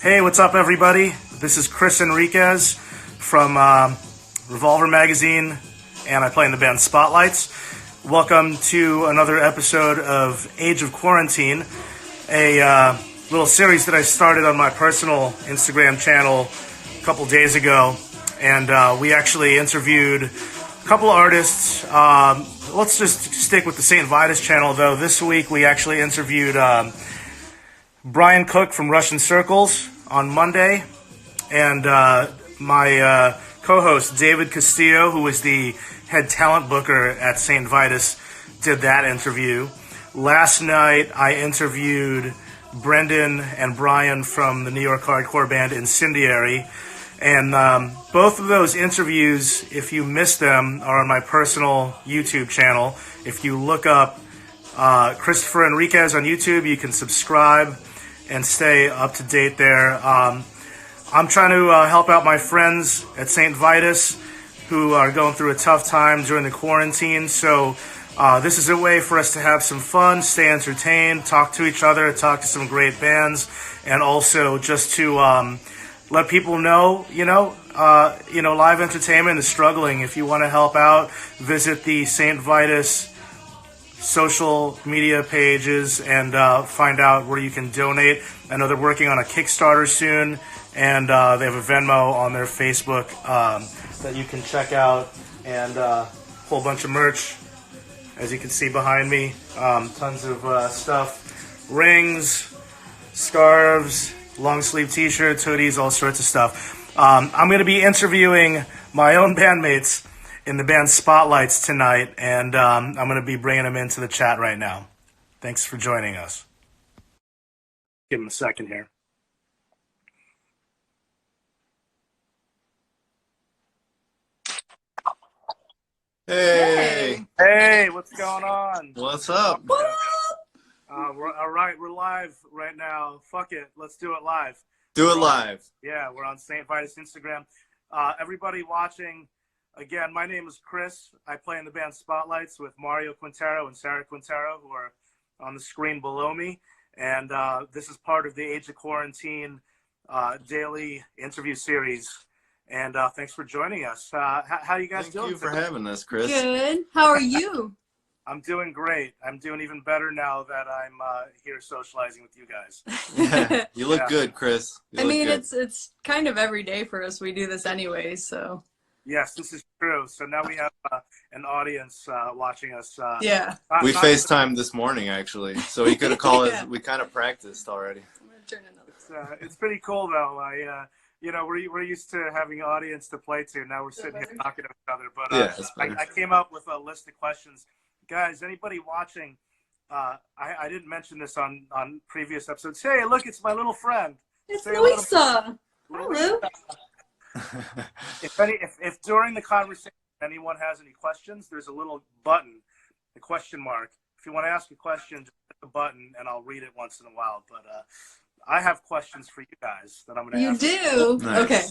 Hey, what's up, everybody? This is Chris Enriquez from Revolver Magazine, and I play in the band Spotlights. Welcome to another episode of Age of Quarantine, a little series that I started on my personal Instagram channel a couple days ago, and we actually interviewed a couple artists. Let's just stick with the St. Vitus channel, though. This week we actually interviewed Brian Cook from Russian Circles on Monday, and my co-host David Castillo, who was the head talent booker at St. Vitus, did that interview. Last night I interviewed Brendan and Brian from the New York hardcore band Incendiary, and both of those interviews, if you missed them, are on my personal YouTube channel. If you look up Christopher Enriquez on YouTube, you can subscribe and stay up to date there. I'm trying to help out my friends at St. Vitus who are going through a tough time during the quarantine. So this is a way for us to have some fun, stay entertained, talk to each other, talk to some great bands, and also just to let people know, live entertainment is struggling. If you want to help out, visit the St. Vitus social media pages and find out where you can donate. I know they're working on a Kickstarter soon, and they have a Venmo on their Facebook that you can check out, and a whole bunch of merch, as you can see behind me. Tons of stuff, rings, scarves, long sleeve t-shirts, hoodies, all sorts of stuff. I'm going to be interviewing my own bandmates in the band Spotlights tonight, and I'm going to be bringing them into the chat right now. Thanks for joining us. Give them a second here. Hey! Hey, what's going on? What's up? All right, we're live right now. Fuck it, let's do it live. Do it live. Yeah, we're on St. Vitus Instagram. Everybody watching, again, my name is Chris. I play in the band Spotlights with Mario Quintero and Sarah Quintero, who are on the screen below me. And this is part of the Age of Quarantine daily interview series. And thanks for joining us. How you guys doing? Thank you for having us, Chris. Good. How are you? I'm doing great. I'm doing even better now that I'm here socializing with you guys. Yeah, you look good, Chris. I mean, it's kind of every day for us. We do this anyway, so. Yes, this is true. So now we have an audience watching us. Yeah. We FaceTimed this morning, actually. So he could have called us. We kind of practiced already. I'm going to turn another. It's pretty cool, though. We're used to having an audience to play to. Now we're sitting here talking to each other. But I came up with a list of questions. Guys, anybody watching, I didn't mention this on previous episodes. Hey, look, it's my little friend. It's Louisa. Hello. If during the conversation anyone has any questions, there's a little button, the question mark. If you want to ask a question, just hit the button and I'll read it once in a while. But I have questions for you guys that I'm going to ask. You do? Nice. Okay.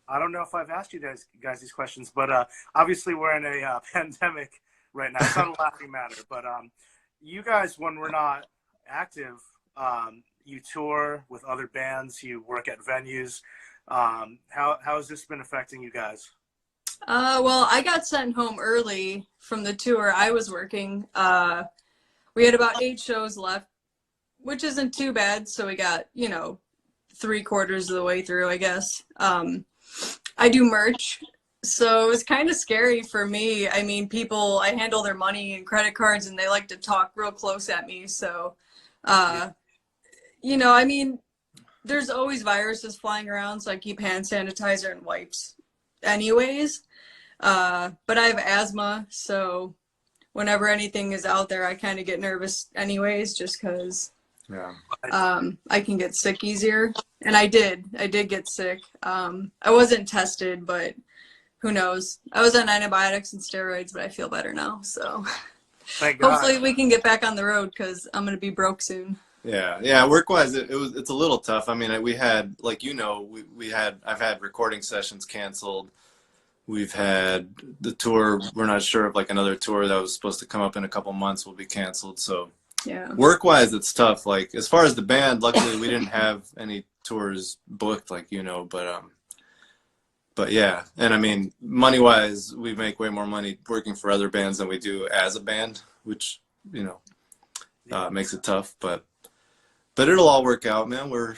I don't know if I've asked you guys these questions, but obviously we're in a pandemic right now. It's not a laughing matter, but you guys, when we're not active, you tour with other bands, you work at venues. How has this been affecting you guys? Well, I got sent home early from the tour I was working. We had about 8 shows left, which isn't too bad. So we got, 3/4 of the way through, I guess. I do merch. So it was kind of scary for me. I mean, I handle their money and credit cards, and they like to talk real close at me. So, I mean, there's always viruses flying around, so I keep hand sanitizer and wipes anyways. But I have asthma, so whenever anything is out there, I kind of get nervous anyways, just because I can get sick easier. And I did get sick. I wasn't tested, but who knows? I was on antibiotics and steroids, but I feel better now. So hopefully we can get back on the road, because I'm going to be broke soon. Yeah. Work-wise, it's a little tough. I mean, we had, I've had recording sessions canceled. We've had the tour. We're not sure if another tour that was supposed to come up in a couple months will be canceled. So Yeah. Work-wise, it's tough. Like, as far as the band, luckily we didn't have any tours booked, like, but yeah. And I mean, money-wise, we make way more money working for other bands than we do as a band, which, makes it tough. But it'll all work out, man. We're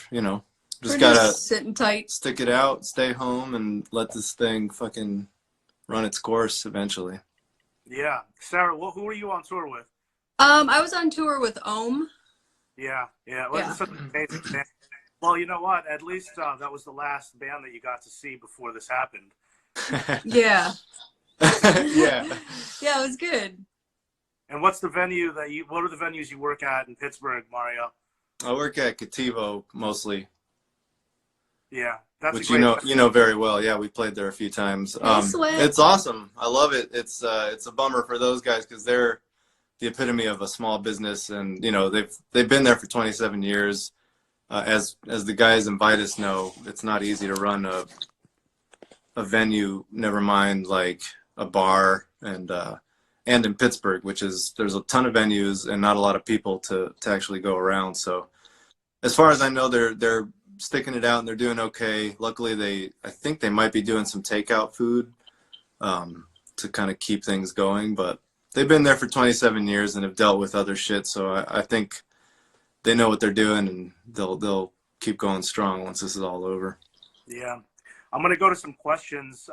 just gotta sitting tight, stick it out, stay home, and let this thing fucking run its course eventually. Yeah. Sarah, who were you on tour with? I was on tour with Ohm. Yeah. Well, it's such an amazing band. Well, you know what? At least that was the last band that you got to see before this happened. Yeah. Yeah. Yeah, it was good. And what are the venues you work at in Pittsburgh, Mario? I work at Cativo mostly. Yeah. That's which you know very well. Yeah, we played there a few times. It's awesome. I love it. It's a bummer for those guys because they're the epitome of a small business, and they've been there for 27 years. As the guys in Vitus know, it's not easy to run a venue. Never mind like a bar, and in Pittsburgh, there's a ton of venues and not a lot of people to actually go around. So as far as I know, they're sticking it out and they're doing okay. Luckily, I think they might be doing some takeout food to kind of keep things going, but they've been there for 27 years and have dealt with other shit. So I think they know what they're doing, and they'll keep going strong once this is all over. Yeah, I'm gonna go to some questions,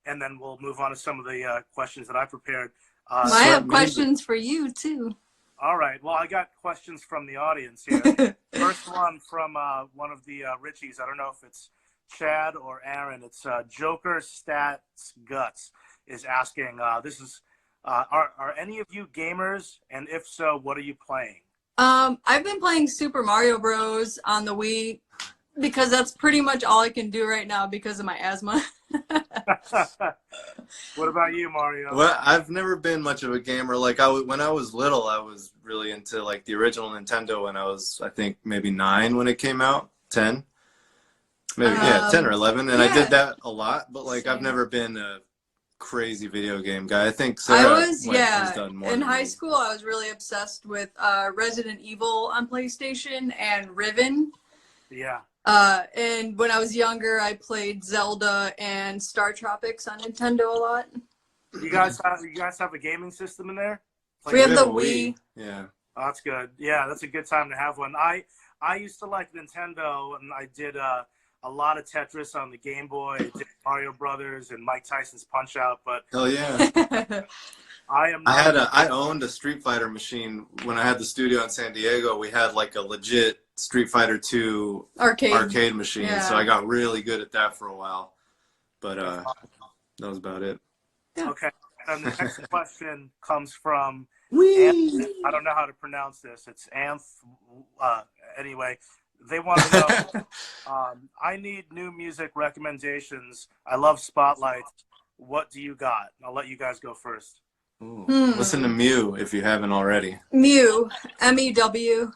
and then we'll move on to some of the questions that I prepared. I have questions for you too. All right. Well, I got questions from the audience here. First one from one of the Richies. I don't know if it's Chad or Aaron. It's Joker Stats Guts is asking. This is. Are any of you gamers? And if so, what are you playing? I've been playing Super Mario Bros. On the Wii because that's pretty much all I can do right now because of my asthma. What about you, Mario? Well, I've never been much of a gamer. Like when I was little, I was really into like the original Nintendo when I was, I think, maybe 9 when it came out, 10. Maybe 10 or 11, and I did that a lot. But like, I've never been a crazy video game guy. I think Sarah has done more. In high school, I was really obsessed with Resident Evil on PlayStation and Riven. Yeah. And when I was younger, I played Zelda and Star Tropics on Nintendo a lot. You guys have a gaming system in there? We have the Wii. Yeah. Oh, that's good. Yeah, that's a good time to have one. I used to like Nintendo, and I did a lot of Tetris on the Game Boy, did Mario Brothers and Mike Tyson's Punch Out. But hell yeah. I owned a Street Fighter machine when I had the studio in San Diego. We had like a legit Street Fighter 2 arcade machine, so I got really good at that for a while. But that was about it. Yeah. Okay, and the next question comes from Anth. I don't know how to pronounce this. It's Anth. Anyway, they want to know, I need new music recommendations. I love Spotlights. What do you got? I'll let you guys go first. Ooh. Listen to Mew if you haven't already. Mew, MEW.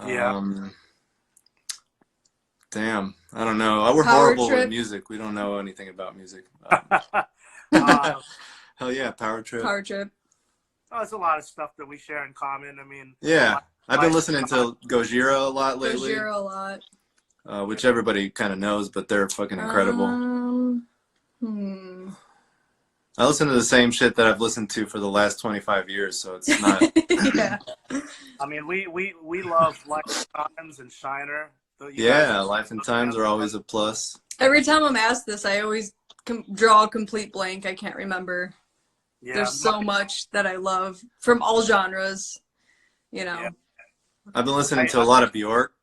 Yeah. Damn, I don't know. We're horrible with music. We don't know anything about music. Hell yeah, Power Trip. Power Trip. Oh, there's a lot of stuff that we share in common. I mean, yeah, I've been listening to Gojira a lot lately. Gojira a lot. Which everybody kind of knows, but they're fucking incredible. I listen to the same shit that I've listened to for the last 25 years, so it's not. Yeah. I mean, we love Life and Times and Shiner. Yeah, Life and Times are always a plus. Every time I'm asked this, I always draw a complete blank. I can't remember. Yeah, there's so much that I love from all genres, Yeah. I've been listening to a lot of Bjork.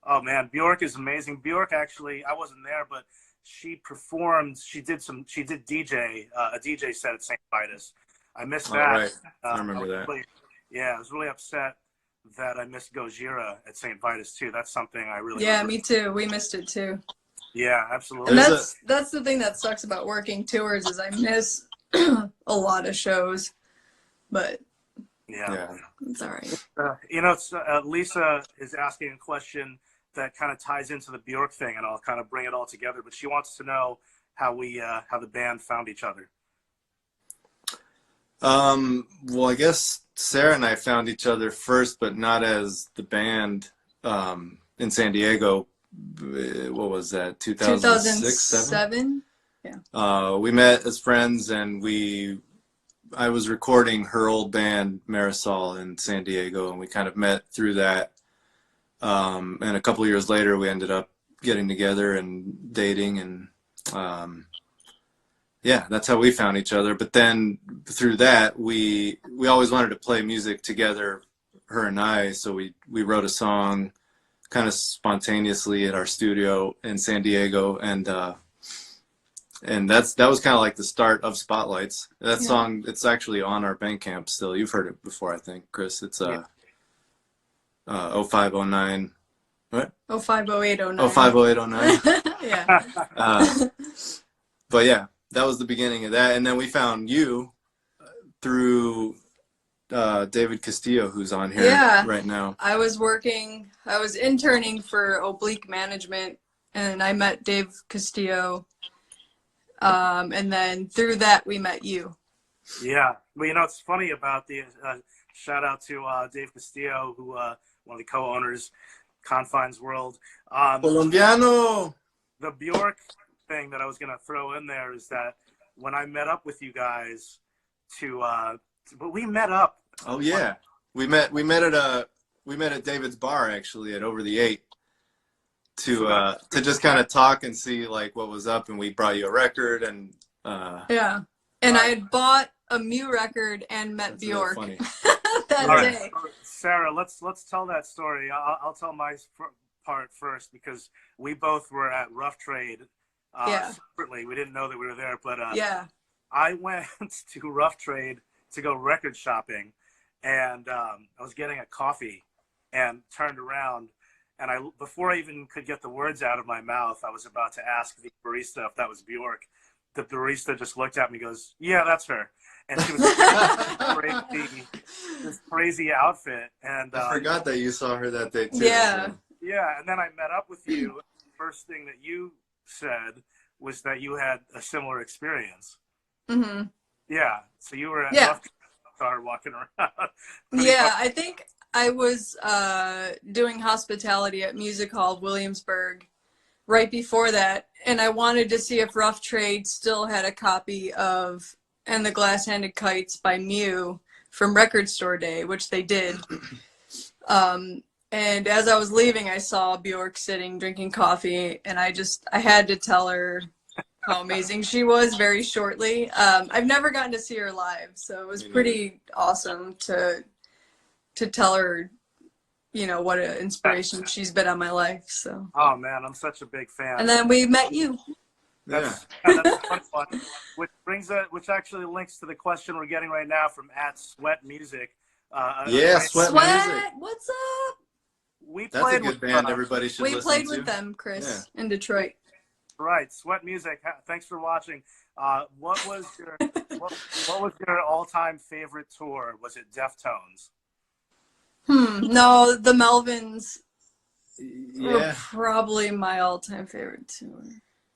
Oh man, Bjork is amazing. Bjork actually, I wasn't there, but she performed. She did DJ, a DJ set at St. Vitus. I missed that. Right. I remember that. I was really upset that I missed Gojira at St. Vitus too. That's something I really. Yeah, me too. We missed it too. Yeah, absolutely. And that's the thing that sucks about working tours is I miss a lot of shows, but yeah. It's all right. It's, Lisa is asking a question that kind of ties into the Bjork thing, and I'll kind of bring it all together. But she wants to know how the band found each other. Well, I guess Sarah and I found each other first, but not as the band, in San Diego. What was that? 2006, 2007? Yeah. We met as friends, and I was recording her old band Marisol in San Diego, and we kind of met through that. And a couple of years later, we ended up getting together and dating, and yeah, that's how we found each other. But then through that, we always wanted to play music together, her and I. So we wrote a song kind of spontaneously at our studio in San Diego, and that was kind of like the start of Spotlights. That song, it's actually on our Bandcamp still. You've heard it before, I think, Chris. It's 0509. What? 050809. 050809. Yeah. But yeah, that was the beginning of that. And then we found you through David Castillo, who's on here right now. I was interning for Oblique Management, and I met Dave Castillo. And then through that, we met you. Yeah. Well, it's funny about the shout out to Dave Castillo, who one of the co-owners, Confines World. Colombiano. The Bjork thing that I was going to throw in there is that when I met up with you guys but we met up. Oh yeah. We met at David's bar, actually, at Over the 8 to just kind of talk and see like what was up, and we brought you a record, and yeah. And I had bought a Mew record and met Bjork really that right. day. Sarah, let's tell that story. I'll tell my part first, because we both were at Rough Trade separately. We didn't know that we were there, but I went to Rough Trade to go record shopping, and I was getting a coffee and turned around, and before I even could get the words out of my mouth, I was about to ask the barista if that was Bjork. The barista just looked at me and goes, "Yeah, that's her." And she was this crazy outfit. And I forgot that you saw her that day too. Yeah. So. Yeah, and then I met up with you. The first thing that you said was that you had a similar experience. Mm-hmm. Yeah, so you were at car walking around. Yeah, I think I was doing hospitality at Music Hall Williamsburg right before that, and I wanted to see if Rough Trade still had a copy of And the Glass-Handed Kites by Mew from Record Store Day, which they did. And as I was leaving, I saw Bjork sitting drinking coffee, and I had to tell her how amazing she was very shortly. I've never gotten to see her live, so it was pretty awesome to tell her, what an inspiration she's been on my life. So. Oh man, I'm such a big fan. And then we met you. That's fun. Which actually links to the question we're getting right now from @SweatMusic. Sweat Music. What's up? That's a good band. Everybody should listen to. We played with them, Chris, in Detroit. Right, Sweat Music. Thanks for watching. What was your all-time favorite tour? Was it Deftones? No, the Melvins. Yeah, probably my all-time favorite tour.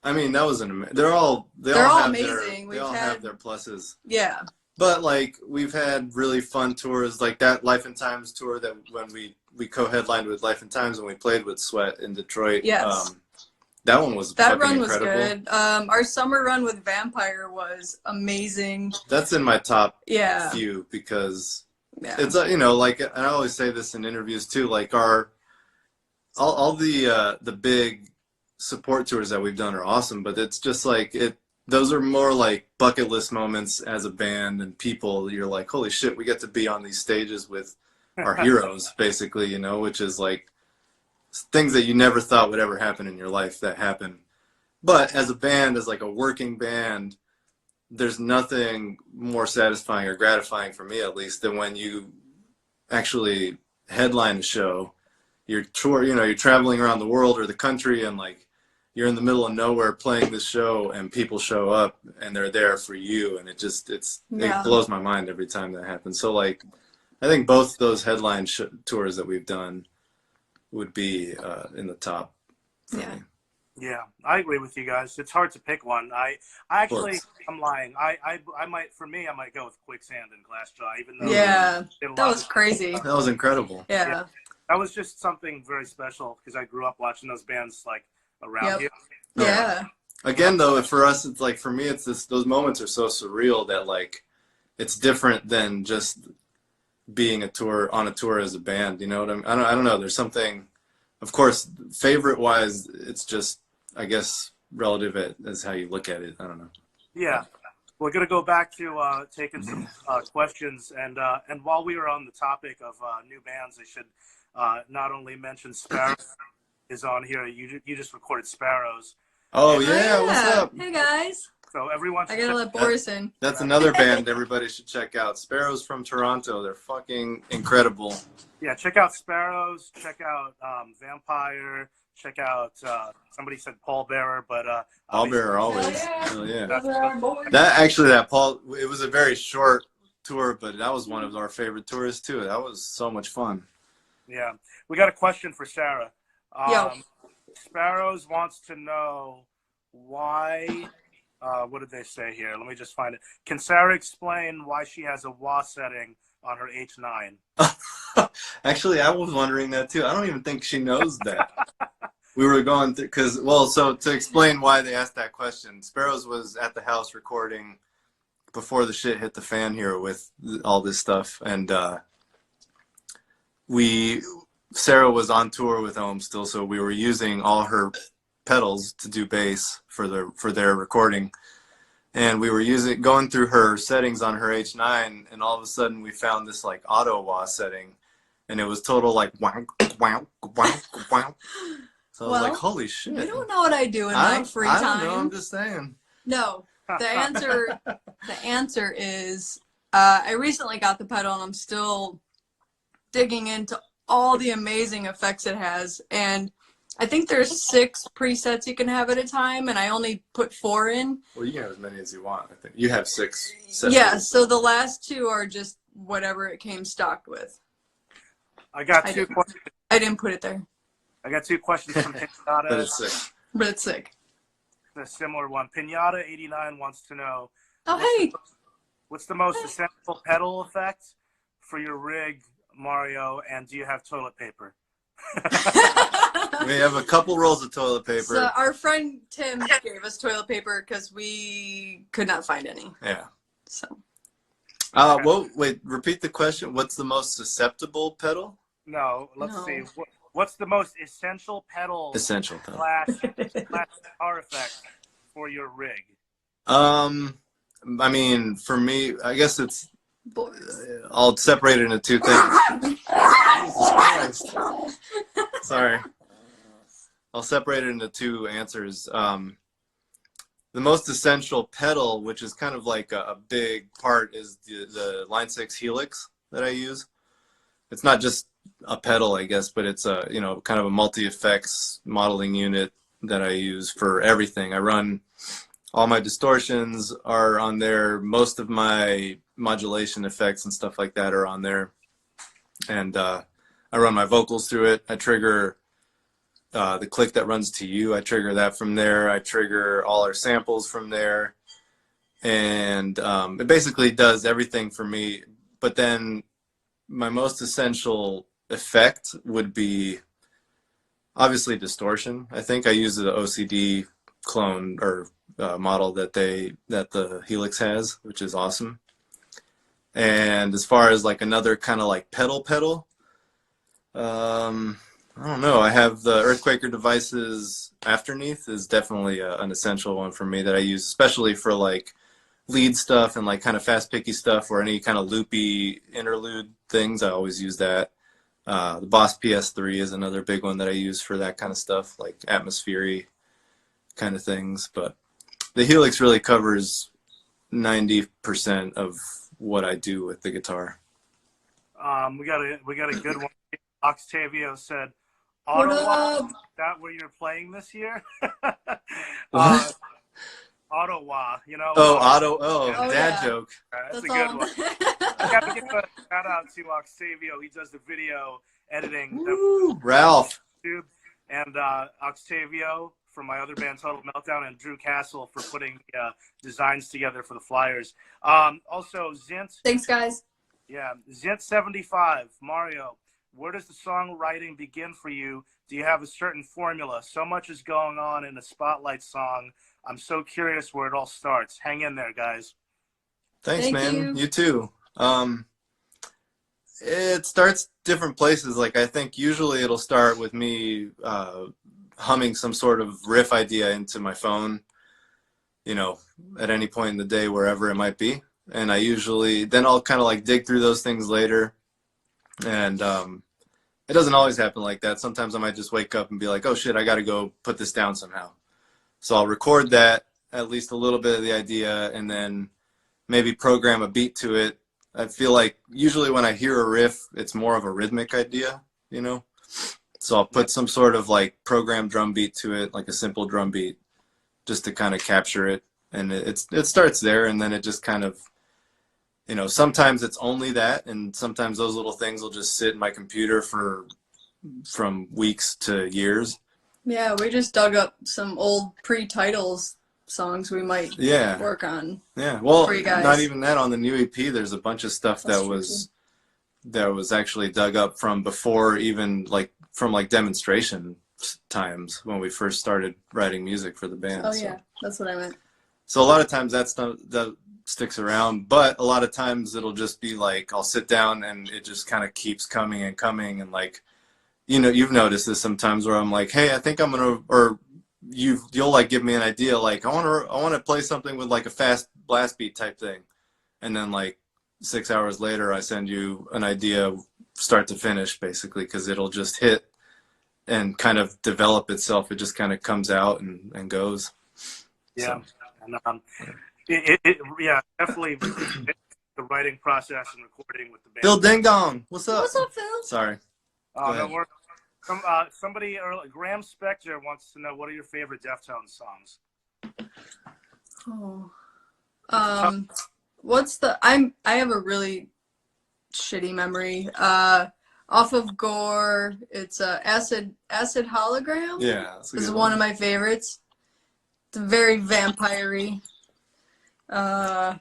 I mean, that was they're all amazing. They all have their pluses. Yeah. But like we've had really fun tours, like that Life and Times tour that when we co-headlined with Life and Times when we played with Sweat in Detroit. Yes. That one was that run incredible. Was good. Our summer run with Vampire was amazing. That's in my top few because it's like, and I always say this in interviews too, like all the big support tours that we've done are awesome, but it's just like those are more like bucket list moments as a band and people. You're like, holy shit, we get to be on these stages with our heroes, basically, which is like things that you never thought would ever happen in your life that happen. But as a band, as like a working band, there's nothing more satisfying or gratifying for me, at least, than when you actually headline a show. You're traveling around the world or the country, and like you're in the middle of nowhere playing this show, and people show up and they're there for you, and it blows my mind every time that happens. So like, I think both those headline tours that we've done would be in the top for me. Yeah, I agree with you guys. It's hard to pick one. I actually, I'm lying. I might, for me, I might go with Quicksand and Glassjaw, even though Yeah, that was crazy. That was incredible. Yeah. That was just something very special because I grew up watching those bands like around here. Yeah. Again, though, for us, it's like, for me, it's this, those moments are so surreal that like, it's different than just being on a tour as a band. You know what I mean? I don't know. There's something, of course, favorite wise, it's just, I guess, relative as how you look at it. I don't know. Yeah. We're going to go back to taking some questions. And while we were on the topic of new bands, I should not only mention Sparrow is on here. You just recorded Sparrows. Oh, yeah. What's up? Hey, guys. So everyone I got to let Boris in. That's another band everybody should check out. Sparrows from Toronto. They're fucking incredible. Yeah, check out Sparrows. Check out Vampire. Check out, somebody said Paul Bearer, but Paul Bearer always. Hell yeah. That Paul, it was a very short tour, but that was one of our favorite tours too. That was so much fun. Yeah. We got a question for Sarah. Yo. Sparrows wants to know why, what did they say here? Let me just find it. Can Sarah explain why she has a wah setting on her H9? Actually, I was wondering that too. I don't even think she knows that. We were going through, so to explain why they asked that question, Sparrows was at the house recording before the shit hit the fan here with all this stuff. And Sarah was on tour with Ohm still, so we were using all her pedals to do bass for their recording. And we were going through her settings on her H9, and all of a sudden we found this like auto wah setting, and it was total like wow, wow, wow, wow. So I was like, holy shit. You don't know what I do in my free time. I don't know, I'm just saying. No, the answer is I recently got the pedal and I'm still digging into all the amazing effects it has. And I think there's 6 presets you can have at a time, and I only put 4 in. Well, you can have as many as you want, I think. You have 6 sessions. Yeah, so the last 2 are just whatever it came stocked with. I got 2 questions. I didn't put it there. I got 2 questions from Pinata. But it's sick. But it's sick. A similar one. Pinata89 wants to know. What's the most essential pedal effect for your rig, Mario? And do you have toilet paper? We have a couple rolls of toilet paper. So our friend Tim gave us toilet paper because we could not find any. Yeah. So. Well, wait. Repeat the question. What's the most susceptible pedal? No. Let's see. What's the most essential pedal? Essential pedal. Slash guitar effect for your rig. I mean, for me, I guess it's. I'll separate it into 2 things. Jesus Christ. Sorry. I'll separate it into 2 answers. The most essential pedal, which is kind of like a big part, is the Line 6 Helix that I use. It's not just a pedal, I guess, but it's a, kind of a multi-effects modeling unit that I use for everything. I run all my distortions are on there. Most of my modulation effects and stuff like that are on there. And I run my vocals through it. I trigger the click that runs to you. I trigger that from there. I trigger all our samples from there. And it basically does everything for me. But then my most essential effect would be obviously distortion. I think I use the OCD clone or model that the Helix has, which is awesome. And as far as like another kind of like pedal, I don't know. I have the Earthquaker Devices Afterneath is definitely an essential one for me that I use, especially for like lead stuff and like kind of fast picky stuff or any kind of loopy interlude things. I always use that. The Boss PS3 is another big one that I use for that kind of stuff, like atmospheric kind of things. But the Helix really covers 90% of what I do with the guitar. We got a good one. Octavio said, Ottawa, is that where you're playing this year? Ottawa, dad joke. That's a good one. I got to give a shout out to Octavio. He does the video editing. Woo, Ralph. And Octavio, from my other band, Total Meltdown, and Drew Castle for putting designs together for the flyers. Also, Zint. Thanks, guys. Yeah, Zint75, Mario. Where does the songwriting begin for you? Do you have a certain formula? So much is going on in a Spotlight song. I'm so curious where it all starts. Hang in there, guys. Thanks, man. You too. It starts different places. Like, I think usually it'll start with me humming some sort of riff idea into my phone, you know, at any point in the day, wherever it might be. And then I'll kind of like dig through those things later. And it doesn't always happen like that. Sometimes I might just wake up and be like, oh shit, I got to go put this down somehow. So I'll record that, at least a little bit of the idea, and then maybe program a beat to it. I feel like usually when I hear a riff, it's more of a rhythmic idea, you know? So I'll put some sort of like programmed drum beat to it, like a simple drum beat, just to kind of capture it. And it starts there, and then it just kind of, you know, sometimes it's only that, and sometimes those little things will just sit in my computer from weeks to years. Yeah, we just dug up some old pre-titles songs we might work on. Yeah, well, for you guys. Not even that. On the new EP, there's a bunch of stuff that was actually dug up from before, even like from like demonstration times when we first started writing music for the band. Oh yeah, that's what I meant. So a lot of times that stuff that sticks around, but a lot of times it'll just be like I'll sit down and it just kind of keeps coming and coming, and like, you know, you've noticed this sometimes where I'm like, hey, I think I'm gonna, or you'll like give me an idea, like I want to play something with like a fast blast beat type thing, and then like 6 hours later I send you an idea start to finish, basically, because it'll just hit and kind of develop itself. It just kind of comes out and goes. Yeah. So. And, definitely the writing process and recording with the band. Phil Ding Dong, what's up? What's up, Phil? Sorry. No worries. Somebody, Graham Spector wants to know, what are your favorite Deftones songs? I have a really shitty memory. Off of Gore, it's Acid Hologram. Yeah, this is one of my favorites. It's very vampire-y. I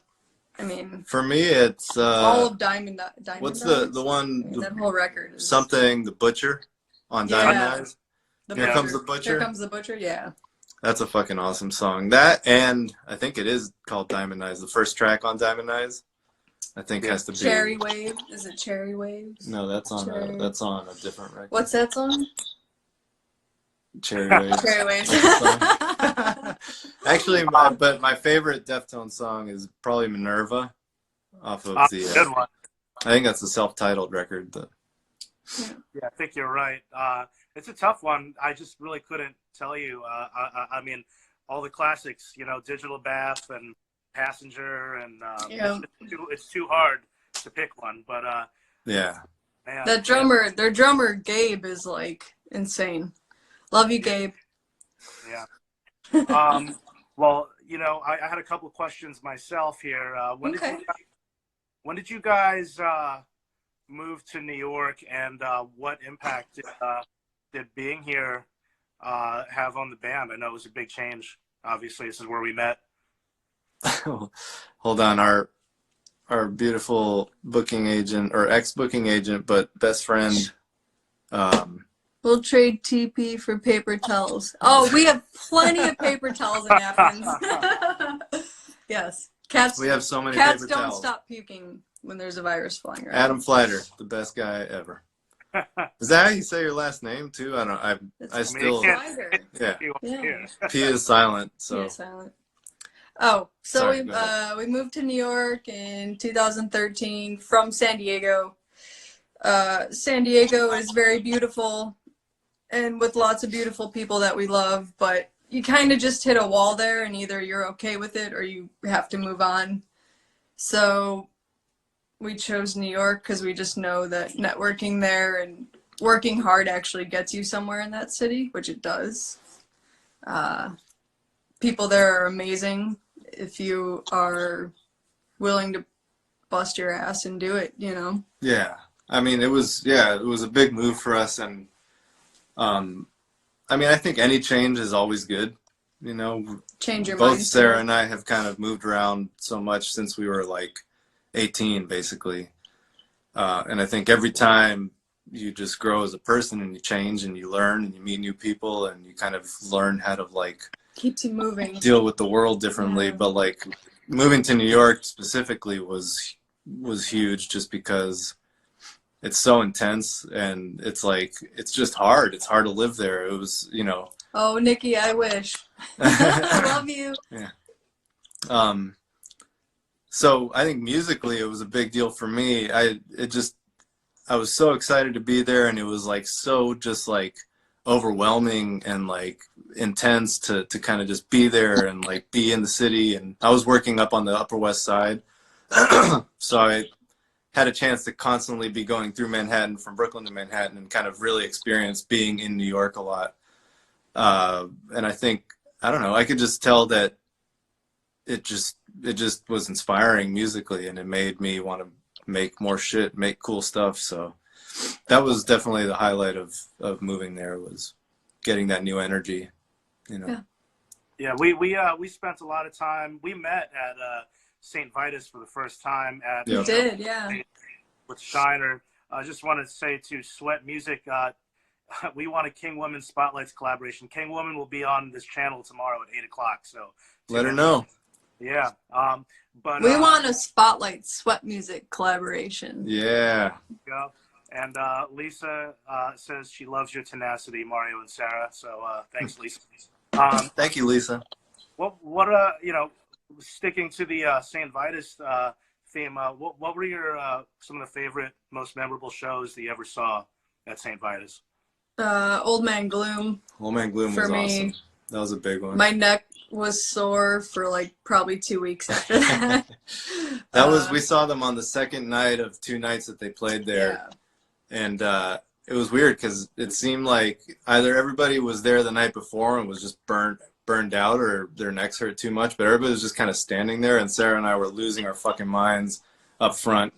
mean, for me, it's all of Diamond. What's Dogs? the one? I mean, that whole record is something the Butcher on Diamond Eyes. Here Comes the Butcher. Here Comes the Butcher. Yeah. That's a fucking awesome song. That, and I think it is called Diamond Eyes. The first track on Diamond Eyes, I think, has to be Cherry Wave. Is it Cherry Waves? No, that's on a different record. What's that song? Cherry Waves. Cherry Waves. Actually, my favorite Deftones song is probably Minerva, off of the. Good one. I think that's the self-titled record. Yeah, I think you're right. It's a tough one. I just really couldn't tell you. I mean, all the classics, you know, Digital Bath and Passenger, and it's too hard to pick one. But yeah, man, their drummer Gabe is like insane. Love you, Gabe. Yeah. Well, you know, I had a couple of questions myself here. When did you guys move to New York, and what impact did being here have on the band? I know it was a big change. Obviously, this is where we met. Hold on, our beautiful booking agent, or ex-booking agent, but best friend. We'll trade TP for paper towels. Oh, we have plenty of paper towels and napkins. Yes. We have so many cats paper don't towels. Stop puking when there's a virus flying around. Adam Fleiter, the best guy ever. Is that how you say your last name too? I don't. I still. Yeah. P is silent. So. P is silent. Oh, so Sorry, we moved to New York in 2013 from San Diego. San Diego is very beautiful, and with lots of beautiful people that we love, but you kind of just hit a wall there, and either you're okay with it or you have to move on. So we chose New York because we just know that networking there and working hard actually gets you somewhere in that city, which it does. People there are amazing if you are willing to bust your ass and do it, you know? Yeah. I mean, it was a big move for us, and I I mean, I think any change is always good. You know, Change your both mindset. Sarah and I have kind of moved around so much since we were like 18, basically. And I think every time you just grow as a person and you change and you learn and you meet new people and you kind of learn how to like Keeps you moving. deal with the world differently. Yeah. But like moving to New York specifically was huge just because it's so intense and it's like, it's just hard. It's hard to live there. It was, you know. Oh, Nikki, I wish. I love you. Yeah. So I think musically it was a big deal for me. I was so excited to be there, and it was like so just like overwhelming and like intense to kind of just be there and like be in the city. And I was working up on the Upper West Side, so I had a chance to constantly be going through Manhattan, from Brooklyn to Manhattan, and kind of really experience being in New York a lot. And I think, I don't know, I could just tell that it just was inspiring musically, and it made me want to make more shit, make cool stuff. So that was definitely the highlight of moving there, was getting that new energy, you know. Yeah, we spent a lot of time. We met at St. Vitus for the first time at You did, yeah. with Shiner. I just wanted to say to Sweat Music, we want a King Woman Spotlights collaboration. King Woman will be on this channel tomorrow at 8 o'clock. So let her know. Yeah. But we want a Spotlight Sweat Music collaboration. Yeah. Yeah. And Lisa says she loves your tenacity, Mario and Sarah. So thanks, Lisa. Thank you, Lisa. What you know, sticking to the St. Vitus theme, what were your some of the favorite, most memorable shows that you ever saw at St. Vitus? Old Man Gloom. Old Man Gloom was awesome. That was a big one. My neck was sore for like probably 2 weeks after that. That was, we saw them on the second night of 2 nights that they played there. Yeah. And it was weird because it seemed like either everybody was there the night before and was just burned out, or their necks hurt too much, but everybody was just kind of standing there, and Sarah and I were losing our fucking minds up front.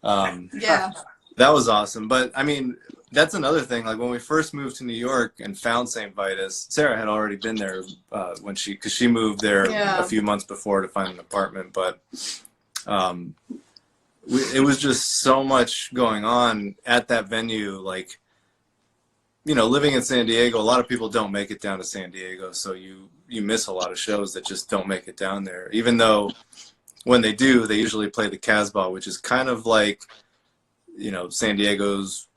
Yeah. That was awesome. But I mean, that's another thing. Like when we first moved to New York and found St. Vitus, Sarah had already been there because she moved there a few months before to find an apartment. But it was just so much going on at that venue. Like, you know, living in San Diego, a lot of people don't make it down to San Diego, so you miss a lot of shows that just don't make it down there. Even though when they do, they usually play the Casbah, which is kind of like, you know, San Diego's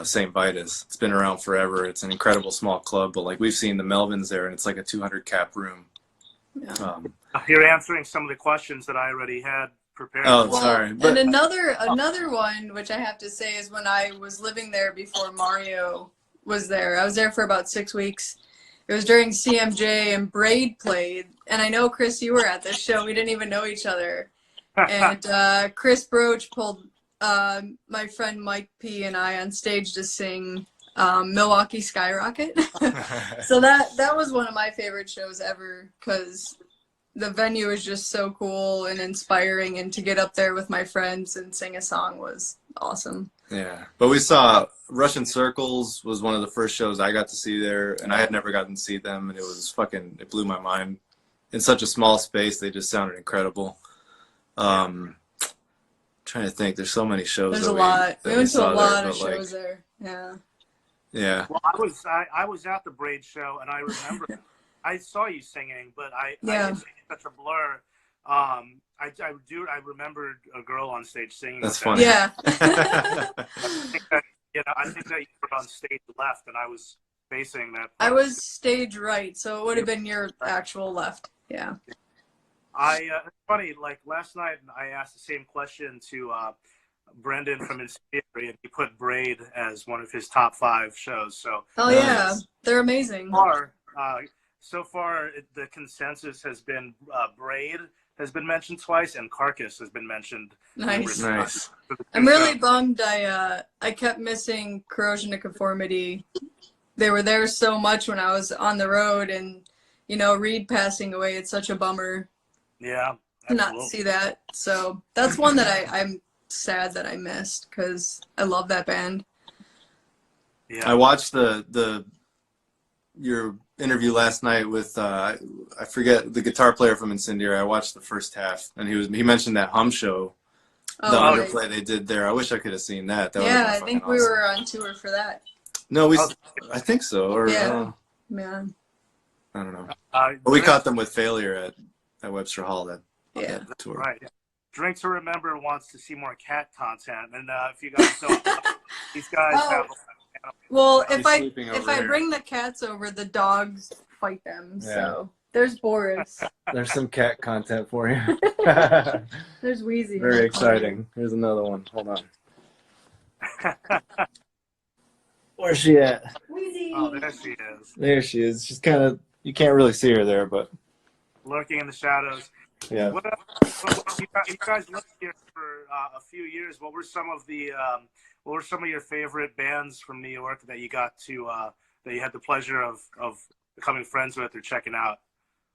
St. Vitus. It's been around forever. It's an incredible small club, but like we've seen the Melvins there, and it's like a 200 cap room. Yeah. You're answering some of the questions that I already had prepared. Oh, sorry. But, and another one, which I have to say, is when I was living there before Mario was there. I was there for about 6 weeks. It was during CMJ, and Braid played. And I know, Chris, you were at this show. We didn't even know each other. And Chris Broach pulled my friend Mike P. and I on stage to sing Milwaukee Skyrocket. So that was one of my favorite shows ever, because the venue is just so cool and inspiring, and to get up there with my friends and sing a song was awesome. Yeah, but we saw Russian Circles was one of the first shows I got to see there, and I had never gotten to see them, and it blew my mind. In such a small space, they just sounded incredible. Trying to think, there's so many shows. There's a lot. We went to a lot of shows there. Yeah. Yeah. Well, I was at the Braid show, and I remember I saw you singing, but I it's such a blur. I remembered a girl on stage singing. That's funny. Yeah. I think that you were on stage left, and I was facing that. I was stage right, so it would have been your actual left. Yeah. It's funny, like last night I asked the same question to Brendan from Inspiry, and he put Braid as one of his top 5 shows. So yeah, they're amazing. So far, the consensus has been Braid has been mentioned twice, and Carcass has been mentioned. Nice. I'm really bummed I kept missing Corrosion to Conformity. They were there so much when I was on the road, and, you know, Reed passing away, it's such a bummer. Yeah. To not see that. So that's one that I'm sad that I missed, because I love that band. Yeah. I watched the your interview last night with I forget the guitar player from Incendiary. I watched the first half, and he mentioned that hum show, the underplay they did there. I wish I could have seen that. Yeah, I think we were on tour for that. No, I think so. Or yeah, I don't know. We caught them with Failure at Webster Hall that tour. Right. Drink to Remember wants to see more cat content, and if you guys don't, these guys have. Well, if I bring the cats over, the dogs fight them. Yeah. So there's Boris. There's some cat content for you. There's Wheezy. Very exciting. Here's another one. Hold on. Where's she at? Wheezy. Oh, there she is. There she is. She's kind of, you can't really see her there, but lurking in the shadows. Yeah. You guys lived here for a few years. What were some of your favorite bands from New York that you got to that you had the pleasure of becoming friends with or checking out?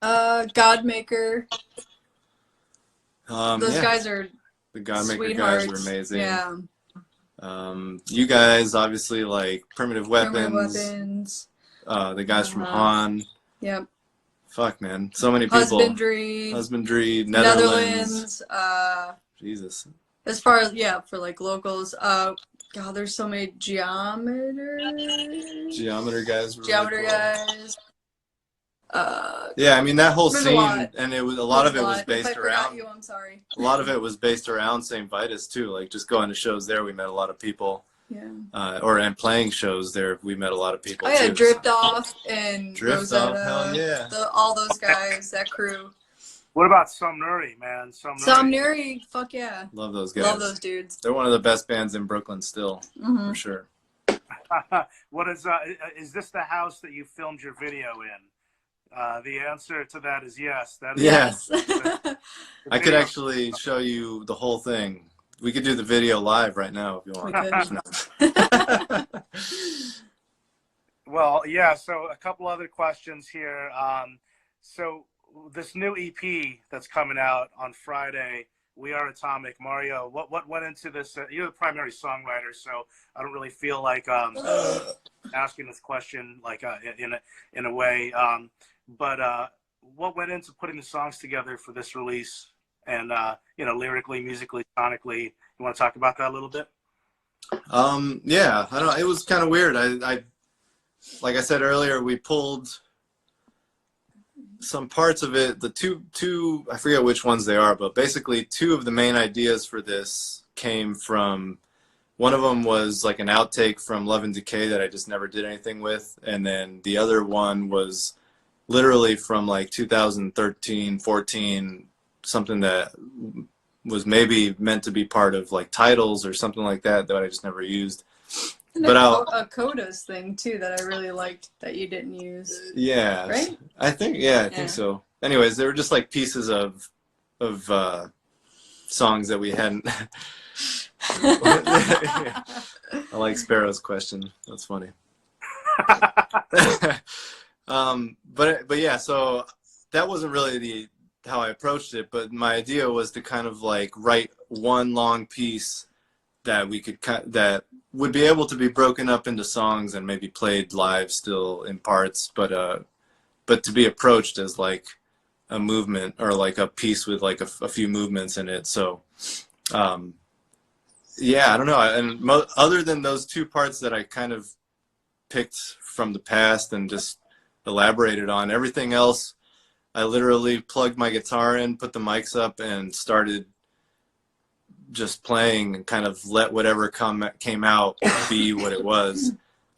Godmaker. Those guys are the Godmaker sweethearts. guys were amazing. Yeah. You guys obviously like Primitive Weapons. Primitive Weapons. The guys from Han. Yep. Fuck, man. So many people. Husbandry, Netherlands. Jesus. As far as, for like locals, God, there's so many Geometer guys. Guys. Yeah, I mean that whole scene, and it was a lot of it was based if I around. You, I'm sorry. A lot of it was based around St. Vitus too. Like just going to shows there, we met a lot of people. Yeah. And playing shows there, we met a lot of people. Oh yeah, too. Drift Off and Rosetta, hell yeah. All those guys, that crew. What about Somnuri, man? Somnuri, fuck yeah. Love those guys. Love those dudes. They're one of the best bands in Brooklyn still, for sure. What is this the house that you filmed your video in? The answer to that is yes. That is yes. I could actually show you the whole thing. We could do the video live right now if you want. Well, yeah, so a couple other questions here. So this new EP that's coming out on Friday, We Are Atomic. Mario, what went into this? You're the primary songwriter, so I don't really feel like asking this question like in a way. But what went into putting the songs together for this release? And lyrically, musically, sonically, you want to talk about that a little bit? Yeah, I don't know. It was kind of weird. I like I said earlier, we pulled some parts of it. The two I forget which ones they are, but basically two of the main ideas for this came from. One of them was like an outtake from Love and Decay that I just never did anything with, and then the other one was literally from like 2013, 14. Something that was maybe meant to be part of like titles or something like that I just never used. And but a Coda's thing too that I really liked that you didn't use. Yeah, right. I think think so. Anyways, they were just like pieces of songs that we hadn't. I like Sparrow's question. That's funny. But yeah, so that wasn't really how I approached it, but my idea was to kind of like write one long piece that that would be able to be broken up into songs and maybe played live still in parts, but to be approached as like a movement or like a piece with like a few movements in it. So yeah, I don't know. And other than those two parts that I kind of picked from the past and just elaborated on, everything else I literally plugged my guitar in, put the mics up, and started just playing and kind of let whatever came out be what it was.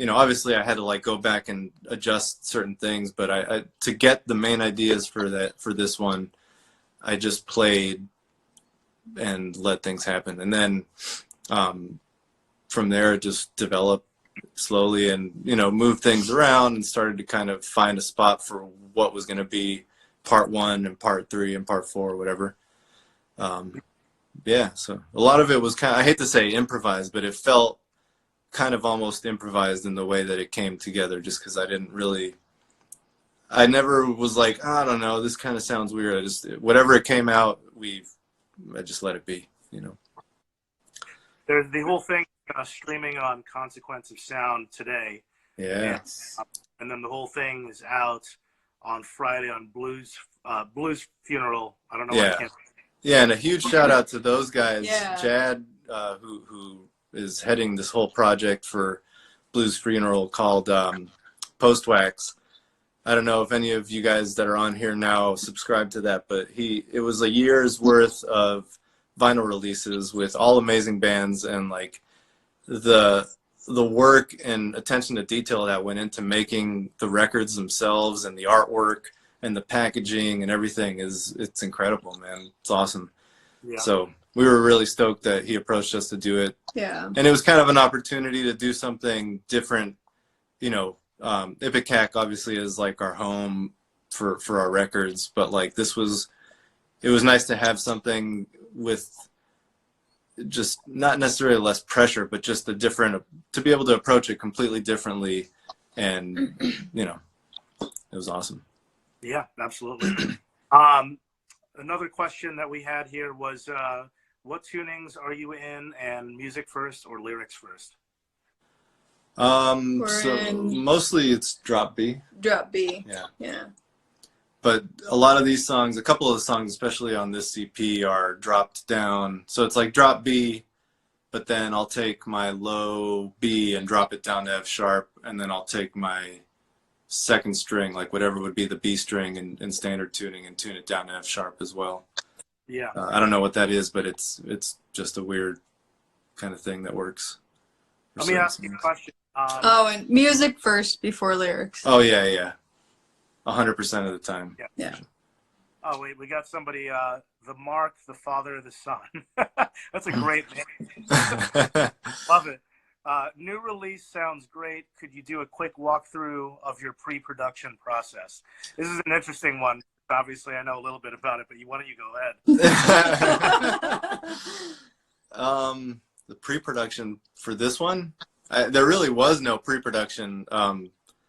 Obviously I had to like go back and adjust certain things, but I to get the main ideas for this one, I just played and let things happen. And then from there it just developed slowly and, moved things around and started to kind of find a spot for what was going to be part 1 and part 3 and part 4, whatever. Yeah, so a lot of it was I hate to say improvised, but it felt kind of almost improvised in the way that it came together, just because I never was like, I don't know, this kind of sounds weird. Whatever it came out, I just let it be, There's the whole thing streaming on Consequence of Sound today. Yeah. and then the whole thing is out on Friday on Blues Funeral. I don't know why I can't. Yeah, and a huge shout out to those guys. Yeah. Jad, who is heading this whole project for Blues Funeral called Post Wax. I don't know if any of you guys that are on here now subscribe to that, but it was a year's worth of vinyl releases with all amazing bands, and like the work and attention to detail that went into making the records themselves and the artwork and the packaging and everything it's incredible, man. It's awesome. Yeah. So we were really stoked that he approached us to do it. Yeah. And it was kind of an opportunity to do something different, you know. Ipecac obviously is like our home for our records, but like it was nice to have something with just not necessarily less pressure, but just to be able to approach it completely differently. And you know, it was awesome. Yeah, absolutely. Another question that we had here was what tunings are you in, and music first or lyrics first? So mostly it's drop B. Drop B. Yeah. Yeah. But a lot of these songs, a couple of the songs, especially on this EP, are dropped down. So it's like drop B, but then I'll take my low B and drop it down to F sharp, and then I'll take my second string, like whatever would be the B string in standard tuning, and tune it down to F sharp as well. Yeah. I don't know what that is, but it's just a weird kind of thing that works. Let me ask you a question. And music first before lyrics. Oh, yeah. 100% of the time. Yeah. Oh, wait, we got somebody, the Mark, the father of the son. That's a great name. Love it. New release sounds great. Could you do a quick walkthrough of your pre-production process? This is an interesting one. Obviously, I know a little bit about it, but why don't you go ahead? The pre-production for this one, there really was no pre-production.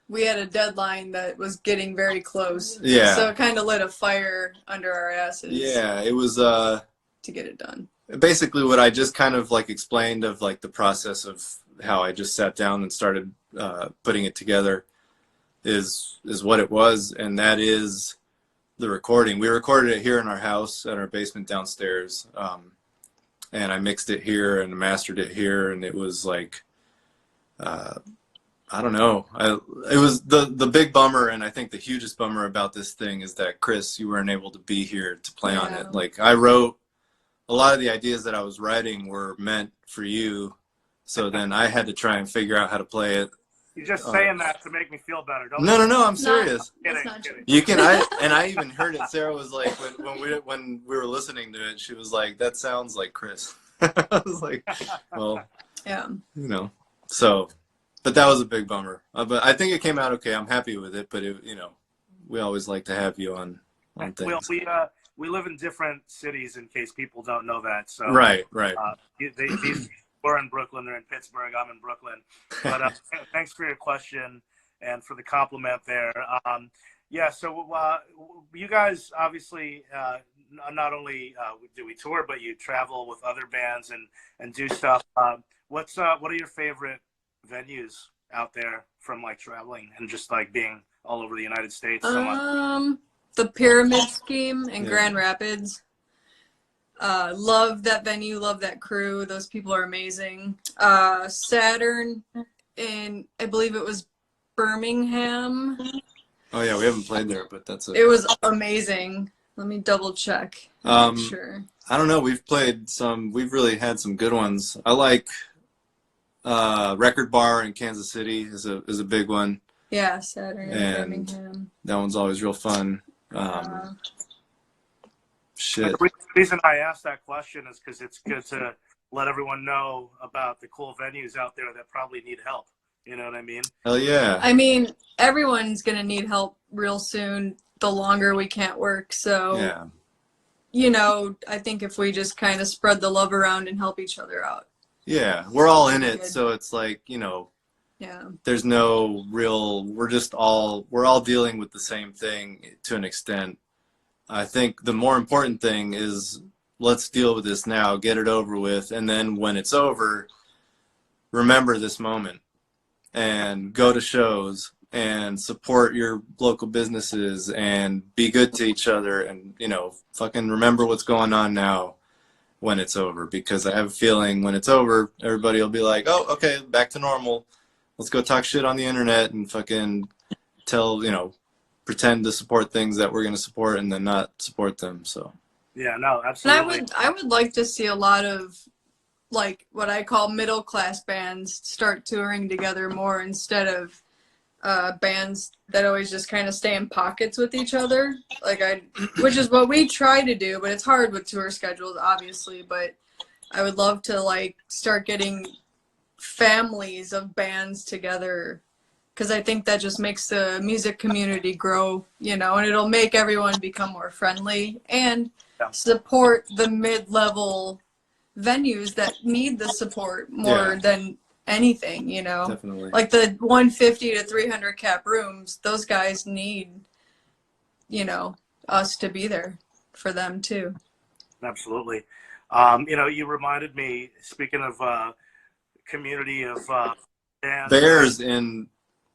We had a deadline that was getting very close. Yeah. So it kind of lit a fire under our asses. Yeah, it was to get it done. Basically what I just kind of like explained of like the process of how I just sat down and started putting it together is what it was, and that is the recording. We recorded it here in our house at our basement downstairs. And I mixed it here and mastered it here, and it was like, I don't know. It was the big bummer, and I think the hugest bummer about this thing is that, Chris, you weren't able to be here to play on it. Like, I wrote, a lot of the ideas that I was writing were meant for you, so then I had to try and figure out how to play it. You're just saying that to make me feel better. No, I'm serious. Kidding. You can. I even heard it. Sarah was like, when we were listening to it, she was like, "That sounds like Chris." I was like, "Well, yeah, you know." So, but that was a big bummer. But I think it came out okay. I'm happy with it. But we always like to have you on things. Well, we live in different cities, in case people don't know that. So right. These we're in Brooklyn. They're in Pittsburgh. I'm in Brooklyn. But thanks for your question and for the compliment there. So you guys obviously not only do we tour, but you travel with other bands and do stuff. What are your favorite venues out there from like traveling and just like being all over the United States? So much? The Pyramid Scheme in Grand Rapids. Love that venue, love that crew. Those people are amazing. Saturn in, I believe it was Birmingham. Oh yeah, we haven't played there, but it was amazing. Let me double check. Sure. I don't know. We've really had some good ones. I like Record Bar in Kansas City is a big one. Yeah, Saturn in Birmingham. That one's always real fun. Shit. The reason I asked that question is because it's good to let everyone know about the cool venues out there that probably need help. You know what I mean? Hell yeah. I mean, everyone's going to need help real soon the longer we can't work. So, I think if we just kind of spread the love around and help each other out. Yeah, we're all in it. So it's like, there's no real, we're all dealing with the same thing to an extent. I think the more important thing is let's deal with this now, get it over with, and then when it's over, remember this moment and go to shows and support your local businesses and be good to each other, and fucking remember what's going on now when it's over, because I have a feeling when it's over, everybody will be like, oh, okay, back to normal. Let's go talk shit on the internet and fucking pretend to support things that we're going to support and then not support them. So yeah, no, absolutely. And I would like to see a lot of like what I call middle class bands start touring together more, instead of bands that always just kind of stay in pockets with each other. Which is what we try to do, but it's hard with tour schedules, obviously. But I would love to like start getting families of bands together, because I think that just makes the music community grow, and it'll make everyone become more friendly and support the mid-level venues that need the support more than anything, Definitely. Like the 150 to 300 cap rooms, those guys need, us to be there for them too. Absolutely. You reminded me, speaking of community of bands. Bears in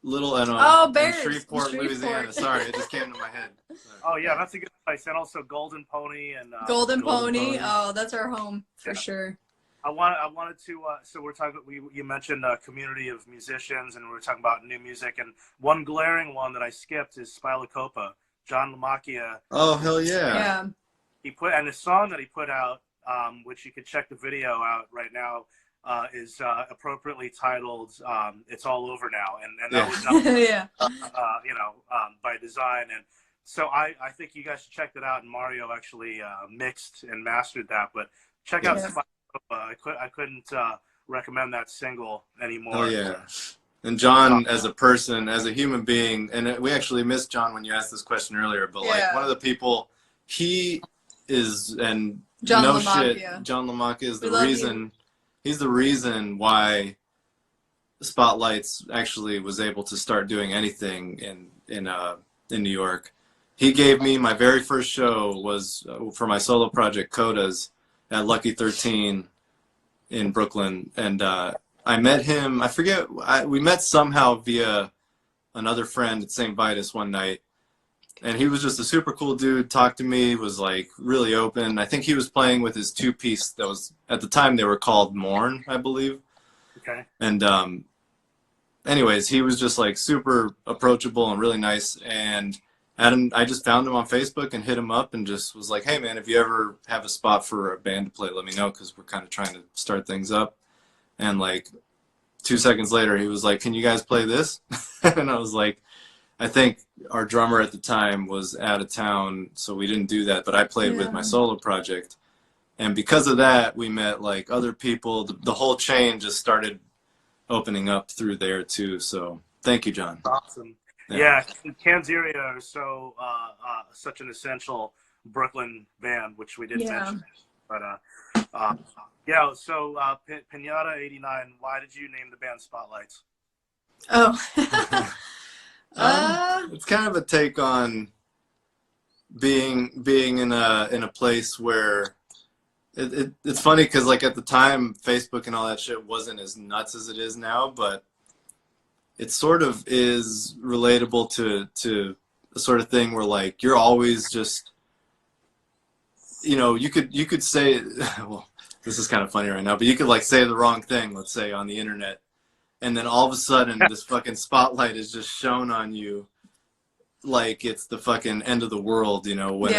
Bears. In Shreveport, Louisiana. Sorry, it just came to my head. Sorry. Oh yeah, that's a good place. And also Golden Pony and Golden Pony. Oh, that's our home for sure. I wanted to. So we're talking. You mentioned a community of musicians, and we were talking about new music. And one glaring one that I skipped is Spilacopa, John LaMacchia. Oh hell yeah! Yeah. He and the song that he put out, which you could check the video out right now, is appropriately titled "It's All Over Now," and that was not, by design. And so I think you guys should check that out. And Mario actually mixed and mastered that. But check out Spilacopa. I couldn't recommend that single anymore. Oh yeah. And John, as a person, as a human being, and we actually missed John when you asked this question earlier, but like one of the people, he is, and John no LaMacchia. shit, John LaMacchia is the reason. He's the reason why Spotlights actually was able to start doing anything in New York. He gave me my very first show was for my solo project Codas at Lucky 13 in Brooklyn, and I met him. I forget. We met somehow via another friend at St. Vitus one night, and he was just a super cool dude. Talked to me, was like really open. I think he was playing with his two-piece that was at the time they were called Mourn, I believe. Okay. And anyways, he was just like super approachable and really nice. And I just found him on Facebook and hit him up and just was like, hey man, if you ever have a spot for a band to play, let me know, because we're kind of trying to start things up. And like 2 seconds later, he was like, can you guys play this? And I was like, I think our drummer at the time was out of town, so we didn't do that, but I played with my solo project. And because of that, we met like other people. The whole chain just started opening up through there too. So thank you, John. Awesome. Yeah, Canzeria are so such an essential Brooklyn band, which we didn't mention. But so Pinata 89. Why did you name the band Spotlights? Oh, it's kind of a take on being in a place where it's funny because like at the time Facebook and all that shit wasn't as nuts as it is now, but it sort of is relatable to the sort of thing where like you're always just, you could say, well, this is kind of funny right now, but you could like say the wrong thing, let's say on the internet, and then all of a sudden this fucking spotlight is just shown on you like it's the fucking end of the world, when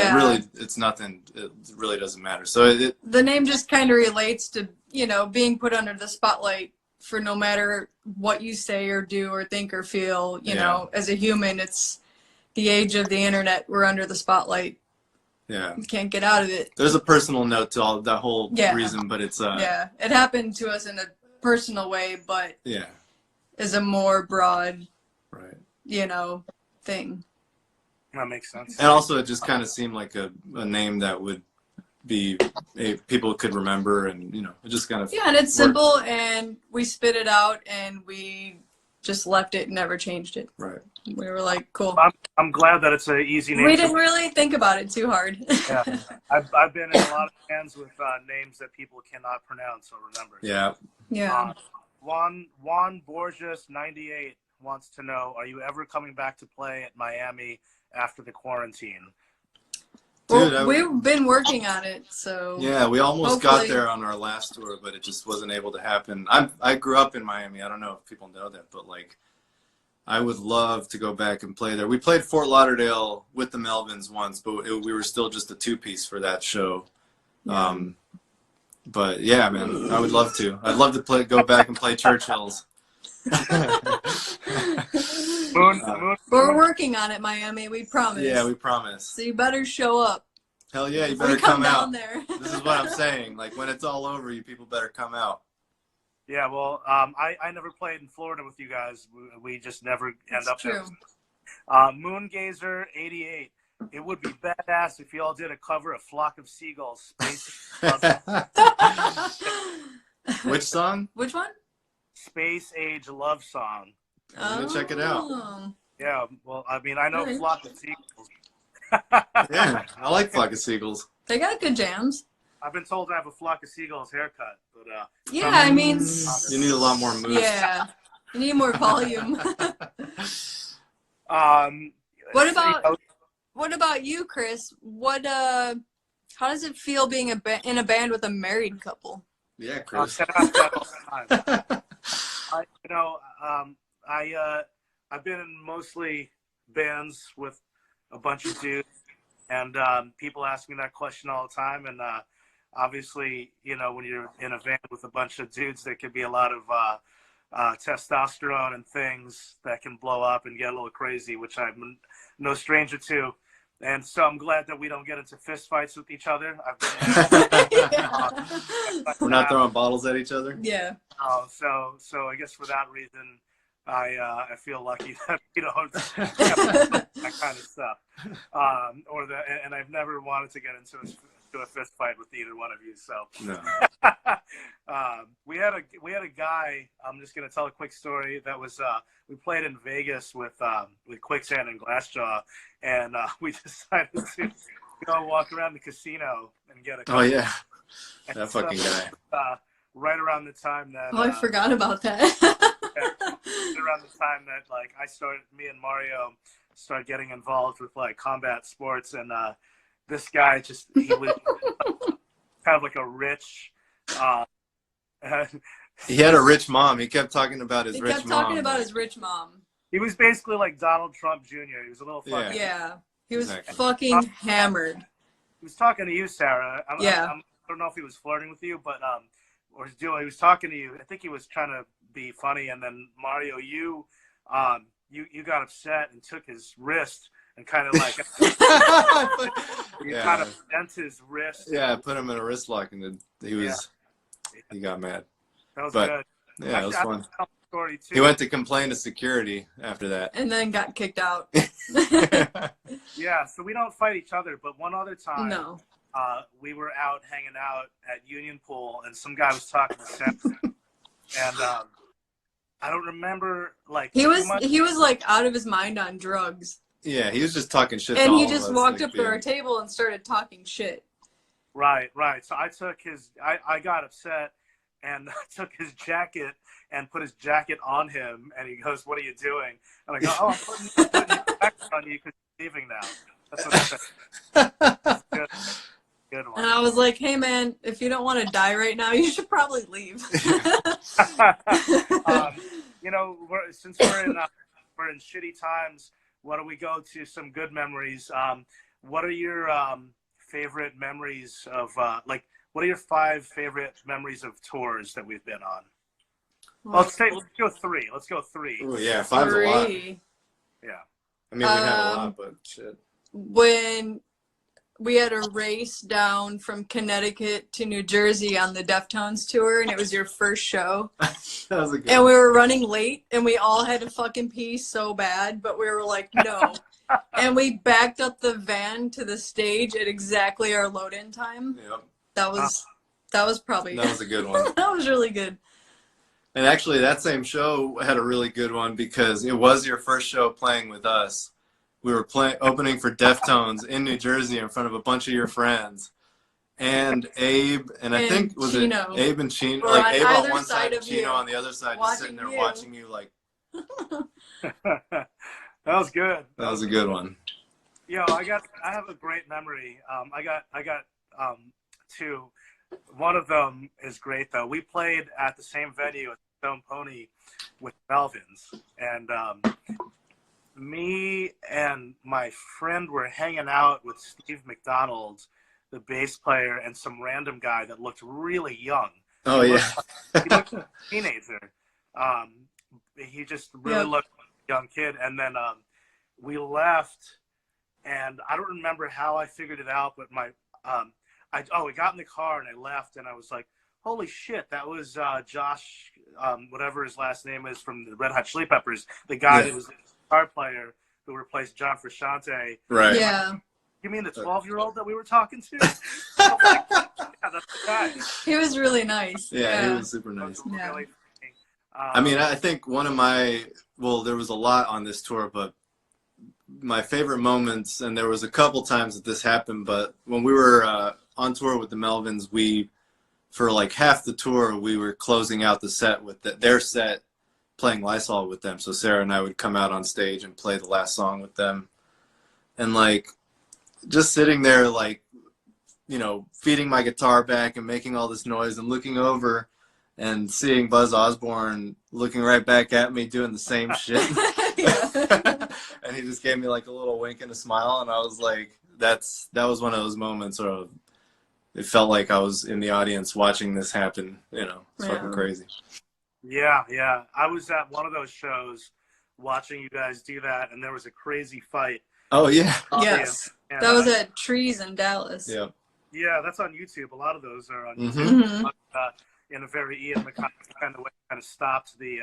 it's nothing. It really doesn't matter. So the name just kind of relates to, being put under the spotlight for no matter what you say or do or think or feel, as a human. It's the age of the internet. We're under the spotlight. Yeah. You can't get out of it. There's a personal note to all that whole reason, but it's it happened to us in a personal way, but is a more broad thing. That makes sense. And also it just kind of seemed like a name that would be people could remember, and it just kind of and it's simple, and we spit it out and we just left it and never changed it. Right. We were like, cool. I'm glad that it's an easy name. We didn't really think about it too hard. Yeah, I've been in a lot of bands with names that people cannot pronounce or remember. Yeah. Yeah. Juan Borges 98. wants to know, are you ever coming back to play at Miami after the quarantine? Dude, well, we've been working on it, so yeah, we almost hopefully. got there on our last tour, but it just wasn't able to happen. I grew up in Miami. I don't know if people know that, but like, I would love to go back and play there. We played Fort Lauderdale with the Melvins once, but we were still just a two-piece for that show. Yeah. But yeah, man, I would love to. I'd love to go back and play Churchill's. We're working on it, Miami. We promise. Yeah, we promise. So you better show up. Hell yeah, you better come out. Down there. This is what I'm saying. Like, when it's all over, you people better come out. Yeah, well, I never played in Florida with you guys. We just never end up there. Moongazer 88. It would be badass if you all did a cover of Flock of Seagulls. Which song? Which one? Space Age Love Song. I'm gonna check it out. Yeah, well, I mean, I know Flock of Seagulls. Yeah, I like Flock of Seagulls. They got good jams. I've been told I have a Flock of Seagulls haircut, but yeah, I mean, you need a lot more moves. Yeah, you need more volume. What about you, Chris? How does it feel being in a band with a married couple? Yeah, Chris. I've been in mostly bands with a bunch of dudes, and people ask me that question all the time. And obviously, you know, when you're in a band with a bunch of dudes, there could be a lot of testosterone and things that can blow up and get a little crazy, which I'm no stranger to. And so I'm glad that we don't get into fist fights with each other. We're not throwing bottles at each other. Yeah. So I guess for that reason, I feel lucky that we don't that kind of stuff. And I've never wanted to get into a fist fight with either one of you. So no. we had a guy. I'm just gonna tell a quick story. That was we played in Vegas with Quicksand and Glassjaw, and we decided to go walk around the casino and get a. Oh yeah, that fucking guy. Right around the time that. Oh, I forgot about that. Around the time that me and Mario started getting involved with like combat sports, and this guy he was kind of like a rich. He had a rich mom. He kept talking about his rich mom. He kept talking about his rich mom. He was basically like Donald Trump Jr. He was a little fucking. Yeah, he was fucking hammered. He was talking to you, Sarah. I don't know if he was flirting with you, but he was talking to you. I think he was trying to be funny, and then Mario, you got upset and took his wrist and kind of like kind of bent his wrist. Yeah, I put him in a wrist lock, and he got mad. That was good. Yeah, it was fun. He went to complain to security after that, and then got kicked out. Yeah, so we don't fight each other, but one other time, no. We were out hanging out at Union Pool, and some guy was talking to Sam, and I don't remember like he was like out of his mind on drugs. Yeah, he was just talking shit. And he just walked up to our table and started talking shit. Right. So I took I got upset and I took his jacket and put his jacket on him, and he goes, "What are you doing?" And I go, "Oh, I'm putting your jacket on you because you're leaving now." That's what I said. Good one. And I was like, "Hey man, if you don't want to die right now, you should probably leave." Since we're in shitty times, why don't we go to some good memories? What are your favorite memories of what are your 5 favorite memories of tours that we've been on? Let's go 3. Let's go 3. Ooh, yeah, 5's a lot. Yeah. I mean, we had a lot, but shit. When we had a race down from Connecticut to New Jersey on the Deftones tour, and it was your first show. That was a good and we were running late, and we all had to fucking pee so bad, but we were like, no. And we backed up the van to the stage at exactly our load-in time. Yep. That was probably... That was a good one. That was really good. And actually, that same show had a really good one because it was your first show playing with us. We were opening for Deftones in New Jersey in front of a bunch of your friends. And Abe, and I think, was Chino. It Abe and Chino? Like Abe on one side and Chino on the other side, just sitting there watching you like... That was good. That was a good one. Yo, I have a great memory. I got two. One of them is great though. We played at the same venue at Stone Pony with Melvins, and me and my friend were hanging out with Steve McDonald, the bass player, and some random guy that looked really young. Oh, he he looked like a teenager. He just really looked like a young kid. And then we left, and I don't remember how I figured it out, but we got in the car and I left, and I was like, holy shit, that was Josh, whatever his last name is, from the Red Hot Chili Peppers, the guy that was the guitar player who replaced John Frusciante. Right. Yeah. You mean the 12-year-old that we were talking to? I'm like, yeah, that's the guy. He was really nice. Yeah, he was super nice. Yeah. Really, I mean, I think one of there was a lot on this tour, but my favorite moments, and there was a couple times that this happened, but when we were on tour with the Melvins, for like half the tour, we were closing out the set with their set, playing Lysol with them. So Sarah and I would come out on stage and play the last song with them. And like, just sitting there, like, you know, feeding my guitar back and making all this noise and looking over and seeing Buzz Osborne looking right back at me doing the same shit. And he just gave me like a little wink and a smile. And I was like, that was one of those moments where it felt like I was in the audience watching this happen. You know, it's fucking crazy. Yeah, yeah. I was at one of those shows watching you guys do that, and there was a crazy fight. Oh, yeah. Yes. And, that was at Trees in Dallas. Yeah. Yeah, that's on YouTube. A lot of those are on Mm-hmm. YouTube. But, in a very Ian McConnell kind of way, kind of stopped the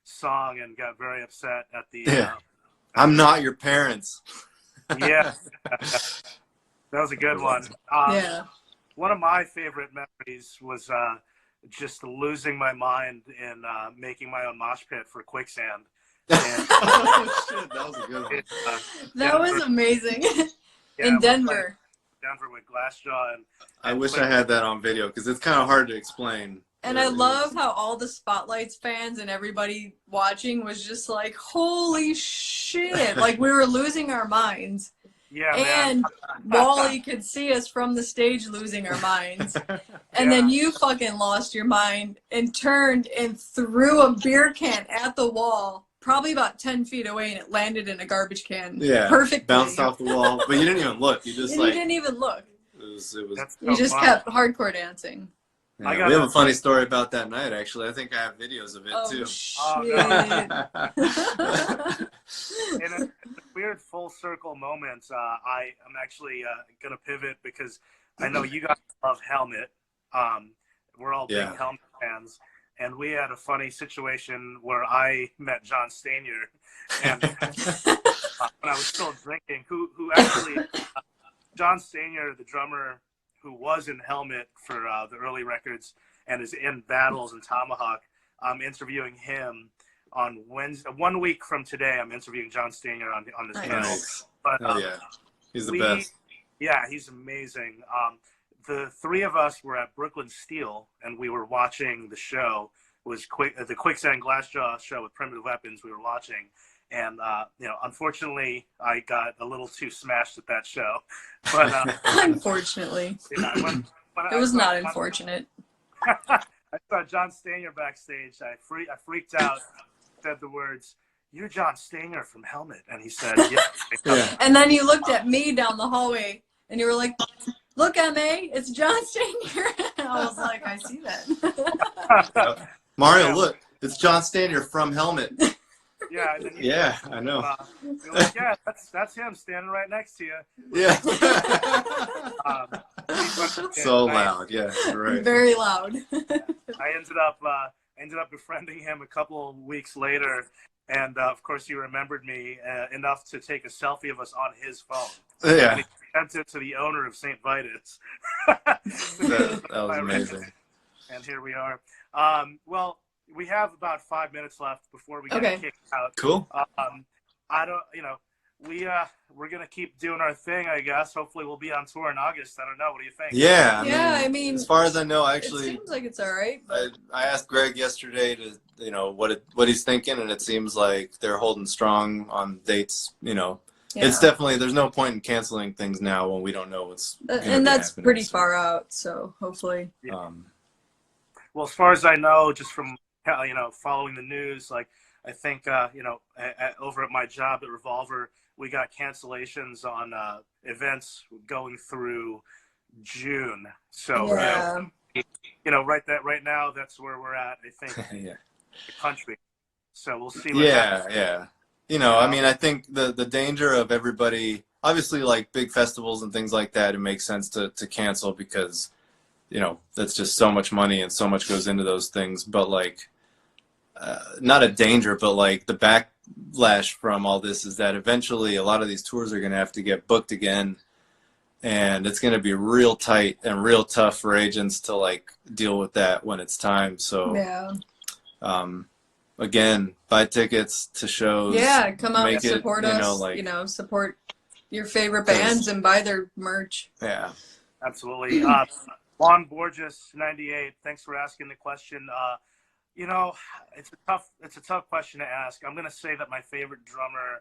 song and got very upset at the... I'm not your parents. Yeah. That was a good one. Yeah. One of my favorite memories was just losing my mind in making my own mosh pit for Quicksand. And, oh, shit, that was a good one. That was amazing. In Denver. Denver with Glassjaw. And I wish I had that on video because it's kind of hard to explain. And I love how all the Spotlights fans and everybody watching was just like, holy shit. Like, we were losing our minds. Yeah, and Wally could see us from the stage losing our minds. And then you fucking lost your mind and turned and threw a beer can at the wall, probably about 10 feet away, and it landed in a garbage can. Yeah. Perfectly. Bounced off the wall. But you didn't even look. You just you didn't even look. It was You just kept hardcore dancing. Yeah, we have a funny story about that night, actually. I think I have videos of it, too. Shit. In a weird full circle moment, I am actually going to pivot because I know you guys love Helmet. We're all big Helmet fans. And we had a funny situation where I met John Stanier. And when I was still drinking, who actually, John Stanier, the drummer who was in Helmet for the early records and is in Battles and Tomahawk, I'm interviewing him on Wednesday. 1 week from today, I'm interviewing John Stanier on this channel. Nice. But, yeah, he's the best. Yeah, he's amazing. The three of us were at Brooklyn Steel, and we were watching the show. It was the Quicksand Glassjaw show with Primitive Weapons we were watching. And, unfortunately, I got a little too smashed at that show. But unfortunately. Yeah, it was not unfortunate. I saw John Stanier backstage. I freaked out, said the words, "You're John Stanier from Helmet." And he said, yeah. And then you looked at me down the hallway, and you were like, "Look, M.A., it's John Stanier." And I was like, I see that. Mario, look, it's John Stanier from Helmet. Yeah, yeah, I know. You're like, yeah, that's him standing right next to you. Yeah. So loud, yeah, right. Very loud. I ended up befriending him a couple of weeks later, and of course he remembered me enough to take a selfie of us on his phone. Yeah. And he sent it to the owner of St. Vitus. that was amazing. And here we are. Well, we have about 5 minutes left before we get kicked out. Cool. we're gonna keep doing our thing, I guess. Hopefully, we'll be on tour in August. I don't know. What do you think? Yeah, I mean, as far as I know, it seems like it's all right. But I asked Greg yesterday to what he's thinking, and it seems like they're holding strong on dates. It's definitely, there's no point in canceling things now when we don't know what's and that's pretty far out. So hopefully. Well, as far as I know, just from following the news, like I think over at my job at Revolver, we got cancellations on events going through June. So right now that's where we're at. I think the country. So we'll see. What happens. I mean, I think the danger of everybody, obviously, like big festivals and things like that, it makes sense to cancel because, that's just so much money and so much goes into those things. But like, not a danger, but like the backlash from all this is that eventually a lot of these tours are going to have to get booked again. And it's going to be real tight and real tough for agents to like deal with that when it's time. So, again, buy tickets to shows. Yeah, come out and support us. Support your favorite bands and buy their merch. Yeah, absolutely. Juan Borges 98. Thanks for asking the question. It's a tough question to ask. I'm gonna say that my favorite drummer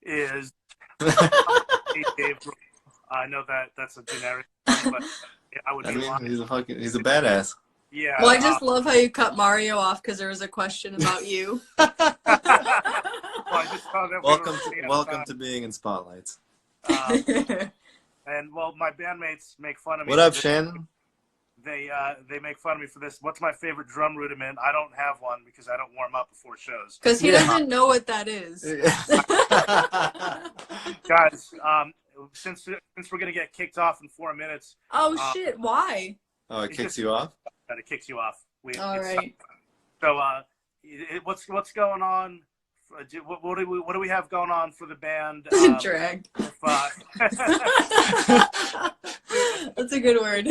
is Dave. I know that's a generic, but I would. He's a badass. Yeah. Well, I just love how you cut Mario off because there was a question about you. Welcome to being in Spotlights. And my bandmates make fun of me. What up, Shannon? They make fun of me for this. What's my favorite drum rudiment? I don't have one because I don't warm up before shows. Because he doesn't know what that is. Guys, since we're gonna get kicked off in 4 minutes. Oh shit! Why? Oh, it kicks you off. It kicks you off. All right. So, what's going on? What do we have going on for the band? Drag. That's a good word.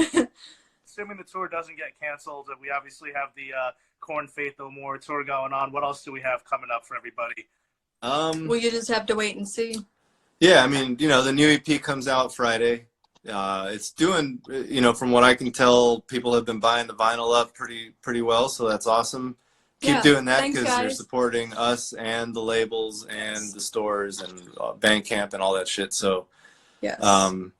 Assuming the tour doesn't get canceled, we obviously have the Korn Faith No More tour going on. What else do we have coming up for everybody? Well, you just have to wait and see. Yeah, I mean, the new EP comes out Friday. It's doing, from what I can tell, people have been buying the vinyl up pretty well, so that's awesome. Keep doing that because you're supporting us and the labels and the stores and Bandcamp and all that shit. So, we're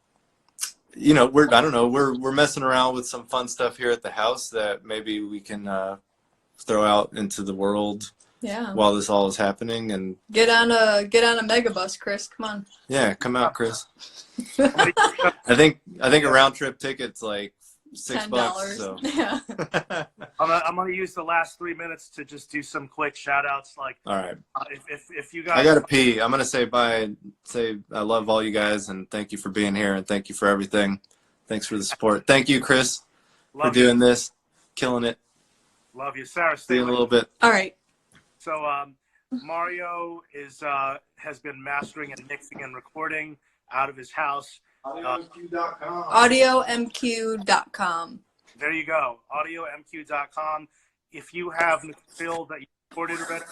messing around with some fun stuff here at the house that maybe we can throw out into the world. Yeah. While this all is happening, and get on a megabus, Chris. Come on. Yeah, come out, Chris. I think a round trip ticket's like $6. So. Yeah. I'm gonna use the last 3 minutes to just do some quick shout outs. Like, all right. If you guys, I gotta pee. I'm gonna say I love all you guys and thank you for being here and thank you for everything. Thanks for the support. Thank you, Chris, for doing this, killing it. Love you, Sarah. See you in a little bit. All right. So Mario has been mastering and mixing and recording out of his house. AudioMQ.com. AudioMQ.com. There you go. AudioMQ.com. If you have material that you recorded already,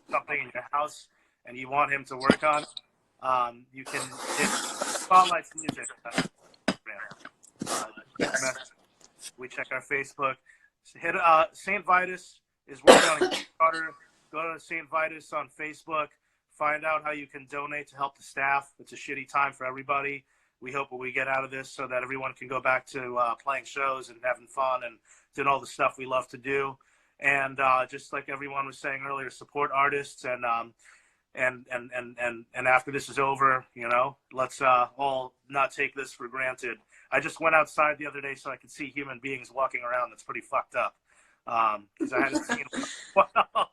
something in your house, and you want him to work on, you can hit Spotlights Music. We check our Facebook. Hit St. Vitus is working on a Kickstarter. Go to St. Vitus on Facebook. Find out how you can donate to help the staff. It's a shitty time for everybody. We hope what we get out of this so that everyone can go back to playing shows and having fun and doing all the stuff we love to do. And just like everyone was saying earlier, support artists and after this is over, let's all not take this for granted. I just went outside the other day so I could see human beings walking around. That's pretty fucked up because I hadn't seen them in a while.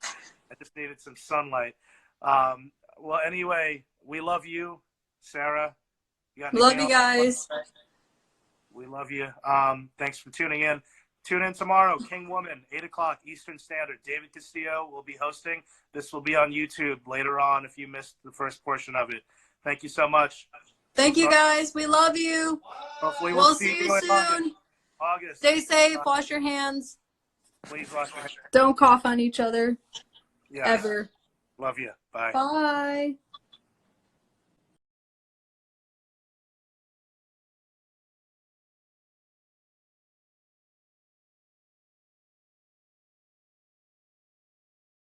I just needed some sunlight. Well, anyway, we love you, Sarah. Love you guys. We love you. Thanks for tuning in. Tune in tomorrow, King Woman, 8 o'clock Eastern Standard. David Castillo will be hosting. This will be on YouTube later on if you missed the first portion of it. Thank you so much. Thank you, guys. We love you. Hopefully we'll see you soon. August. Stay safe. Wash your hands. Please wash your hands. Don't cough on each other. Yeah. Ever. Love you. Bye. Bye.